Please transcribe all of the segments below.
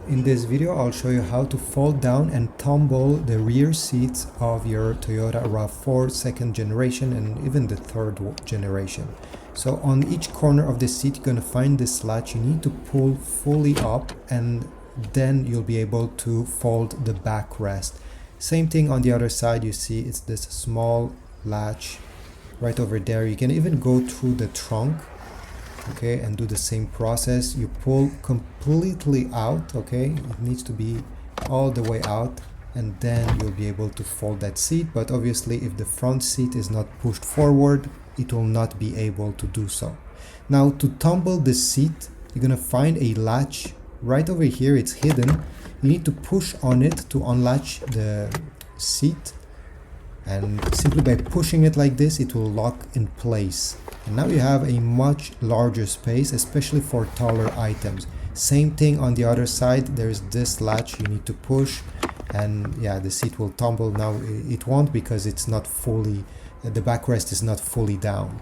In this video, I'll show you how to fold down and tumble the rear seats of your Toyota Rav4 second generation and even the third generation. So on each corner of the seat, you're going to find this latch. You need to pull fully up and then you'll be able to fold the backrest. Same thing on the other side, you see it's this small latch right over there. You can even go through the trunk, okay, and do the same process. You pull completely out, okay, it needs to be all the way out, and then you'll be able to fold that seat. But obviously if the front seat is not pushed forward, it will not be able to do so. Now to tumble the seat, you're gonna find a latch right over here. It's hidden. You need to push on it to unlatch the seat, and simply by pushing it like this, it will lock in place. And now you have a much larger space, especially for taller items. Same thing on the other side. There's this latch you need to push, and yeah, the seat will tumble. Now it won't because it's not fully, the backrest is not fully down.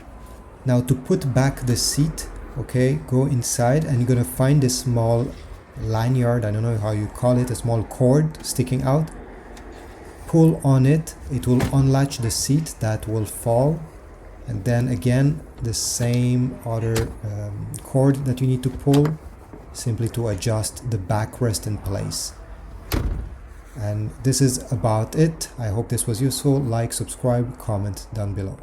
Now to put back the seat, okay, go inside and you're gonna find this small lanyard, I don't know how you call it, a small cord sticking out. Pull on it, it will unlatch the seat, that will fall. And then again, the same other cord that you need to pull, simply to adjust the backrest in place. And this is about it. I hope this was useful. Like, subscribe, comment down below.